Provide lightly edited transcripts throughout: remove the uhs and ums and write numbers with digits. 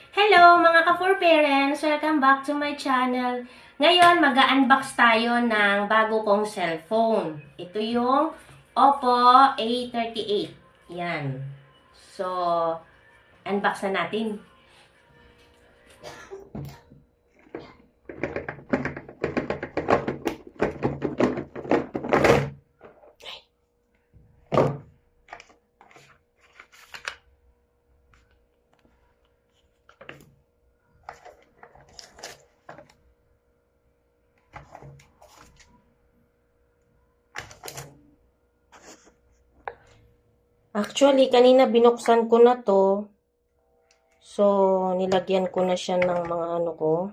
Hello mga ka-4 parents! Welcome back to my channel. Ngayon, mag-unbox tayo ng bago kong cellphone. Ito yung Oppo A38. Yan. So, unbox na natin. Actually, kanina binuksan ko na to. So, nilagyan ko na siya ng mga ano ko.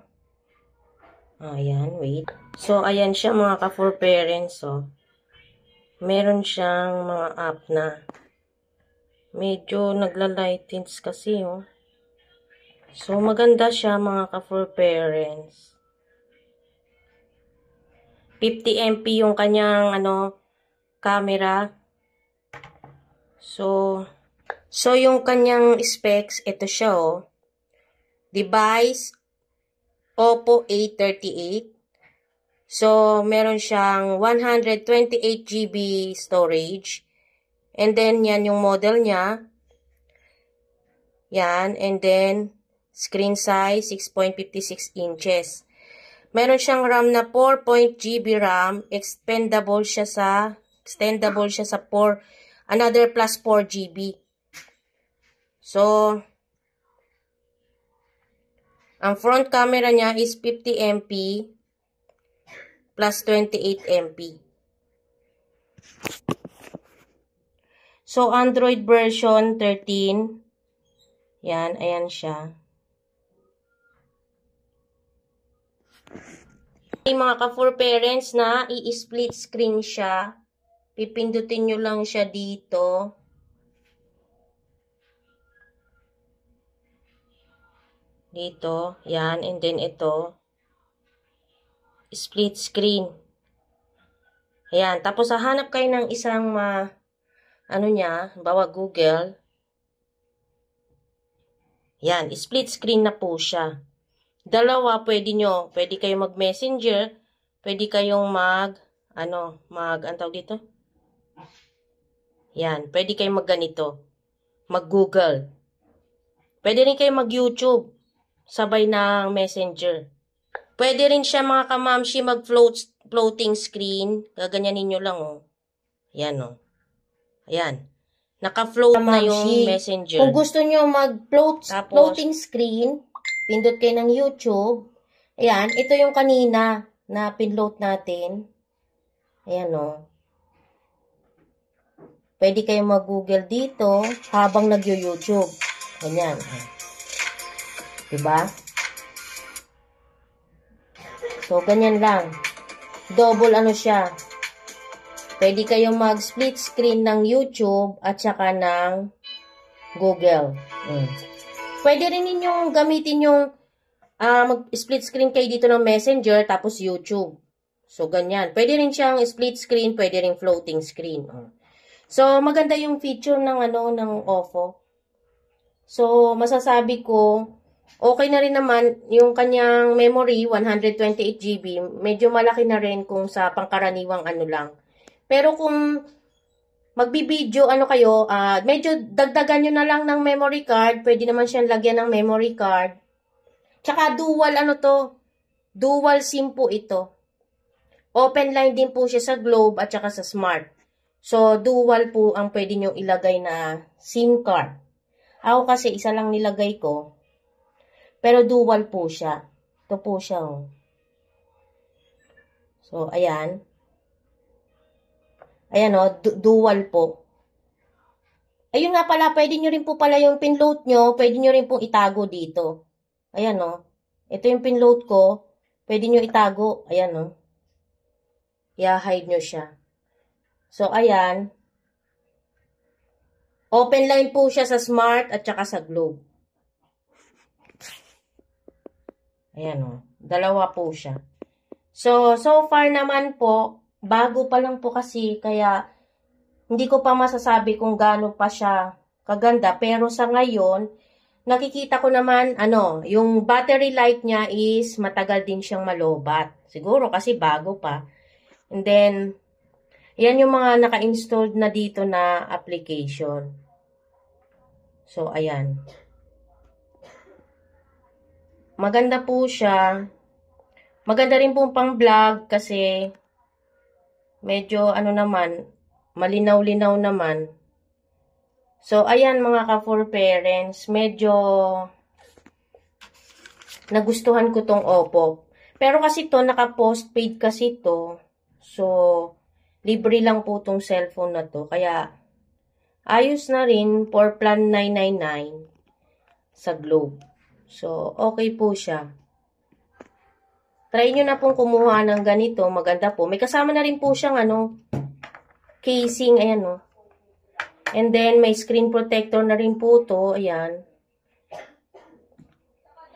Ayan, wait. So, ayan siya mga ka-4 parents. So, meron siyang mga app na medyo nagla-lightens kasi, oh. So, maganda siya mga ka-4 parents. 50 MP yung kanyang, camera. So yung kanyang specs, ito siya, oh. Device, Oppo A38. So, meron siyang 128 GB storage. And then, yan yung model niya. Yan. And then, screen size, 6.56 inches. Meron siyang RAM na 4.GB RAM. Extendable siya sa another plus 4 GB. So, ang front camera niya is 50 MP plus 28 MP. So, Android version 13. Yan, ayan siya. May mga ka-4 parents na i-split screen siya. Pipindutin nyo lang siya dito. Dito. Yan. And then ito. Split screen. Ayan. Tapos hahanap kayo ng isang bawa Google. Yan. Split screen na po siya. Dalawa pwede nyo. Pwede kayong mag-messenger. Pwede kayong ang tawag dito? Yan. Pwede kayong mag-ganito. Mag-Google. Pwede rin kayong mag-YouTube. Sabay ng messenger. Pwede rin siya mga kamamshi mag-floating screen. Gaganyanin nyo lang, oh. Yan, oh. Ayan. Naka-float na yung messenger. Kung gusto nyo mag-floating screen, pindot kayo ng YouTube. Ayan. Ito yung kanina na pinload natin. Ayan, oh. Pwede kayong mag-google dito habang nag-YouTube. Ganyan. Diba? So, ganyan lang. Double ano siya. Pwede kayong mag-split screen ng YouTube at saka ng Google. Pwede rin ninyong gamitin yung mag-split screen kayo dito ng Messenger tapos YouTube. So, ganyan. Pwede rin siyang split screen, pwede rin floating screen. So, maganda yung feature ng ng OFO. So, masasabi ko, okay na rin naman yung kanyang memory, 128 GB. Medyo malaki na rin kung sa pangkaraniwang lang. Pero kung magbibideo, kayo, medyo dagdagan nyo na lang ng memory card. Pwede naman siyang lagyan ng memory card. Tsaka dual, dual SIM po ito. Open line din po siya sa Globe at saka sa Smart. So, dual po ang pwede nyo ilagay na SIM card. Ako kasi isa lang nilagay ko. Pero dual po siya. Ito po siya. So, ayan. Ayan dual po. Ayun nga pala, pwede nyo rin po pala yung pinload nyo, pwede nyo rin pong itago dito. Ayan ito yung pinload ko, pwede nyo itago. Ayan i-hide nyo siya. So, ayan. Open line po siya sa Smart at saka sa Globe. Ayan dalawa po siya. So far naman po, bago pa lang po kasi, kaya hindi ko pa masasabi kung gaano pa siya kaganda. Pero sa ngayon, nakikita ko naman, yung battery life niya is matagal din siyang malobat. Siguro kasi bago pa. And then, yan yung mga naka-installed na dito na application. So, ayan. Maganda po siya. Maganda rin po pang vlog kasi medyo naman, malinaw-linaw naman. So, ayan mga ka-for parents, medyo nagustuhan ko tong Oppo. Pero kasi to naka-postpaid kasi to. So, libre lang po tong cellphone na to. Kaya, ayos na rin for plan 999 sa Globe. So, okay po siya. Try nyo na pong kumuha ng ganito. Maganda po. May kasama na rin po siyang casing. Ayan And then, may screen protector na rin po to. Ayan.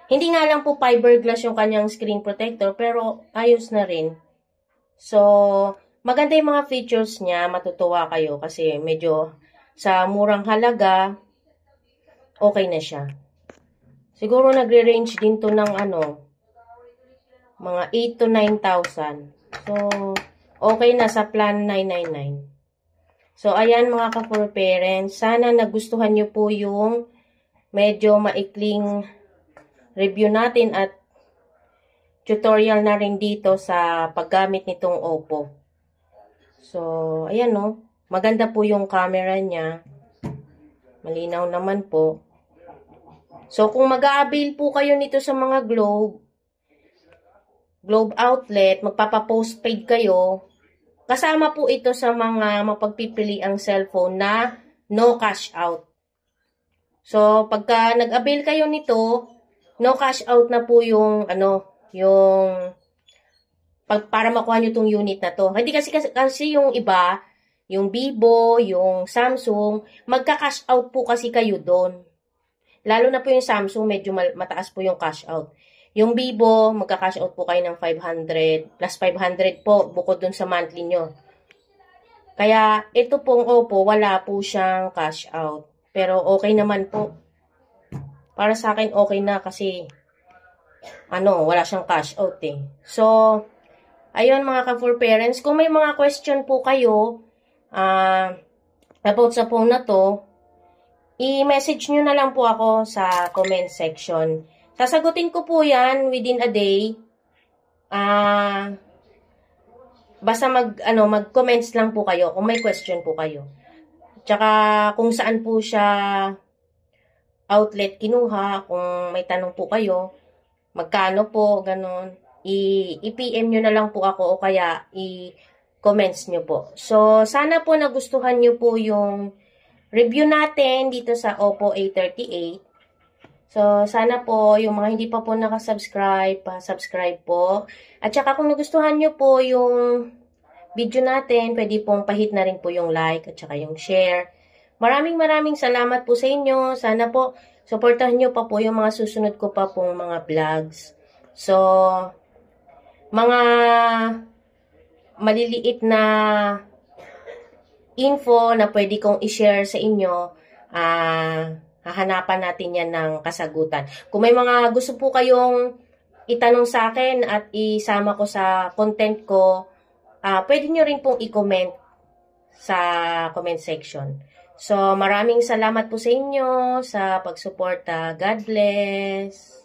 Hindi nga lang po fiberglass yung kanyang screen protector. Pero, ayos na rin. So, maganda yung mga features niya. Matutuwa kayo kasi medyo sa murang halaga, okay na siya. Siguro nagre-range din to ng mga 8 to 9,000. So, okay na sa plan 999. So, ayan mga ka-for parents. Sana nagustuhan nyo po yung medyo maikling review natin at tutorial na rin dito sa paggamit nitong Oppo. So, ayan maganda po yung camera niya. Malinaw naman po. So, kung mag-a-avail po kayo nito sa mga Globe outlet, magpapa-postpaid kayo, kasama po ito sa mga mapagpipili ang cellphone na no cash out. So, pagka nag-avail kayo nito, no cash out na po yung, para makuha nyo tong unit na to. Hindi kasi yung iba, yung Vivo, yung Samsung, magka-cash out po kasi kayo doon. Lalo na po yung Samsung, medyo mataas po yung cash out. Yung Vivo, magka-cash out po kayo ng 500, plus 500 po, bukod dun sa monthly nyo. Kaya, ito pong Oppo, wala po siyang cash out. Pero, okay naman po. Para sa akin, okay na kasi, wala siyang cash out So, ayun mga ka-for parents, kung may mga question po kayo, about sa phone na to, i-message nyo na lang po ako sa comment section. Sasagutin ko po yan within a day. Basta mag-comments lang po kayo kung may question po kayo. Tsaka kung saan po siya outlet kinuha, kung may tanong po kayo, magkano po, ganon. I-PM nyo na lang po ako o kaya comments nyo po. So, sana po nagustuhan nyo po yung review natin dito sa Oppo A38. So, sana po yung mga hindi pa po nakasubscribe, pa-subscribe po. At saka kung nagustuhan nyo po yung video natin, pwede pong pahit na rin po yung like at saka yung share. Maraming salamat po sa inyo. Sana po, supportahan nyo pa po yung mga susunod ko pa pong mga vlogs. So, mga maliliit na info na pwede kong i-share sa inyo, hahanapan natin yan ng kasagutan. Kung may mga gusto po kayong itanong sa akin at isama ko sa content ko, pwede nyo rin pong i-comment sa comment section. So, maraming salamat po sa inyo sa pagsuporta. God bless!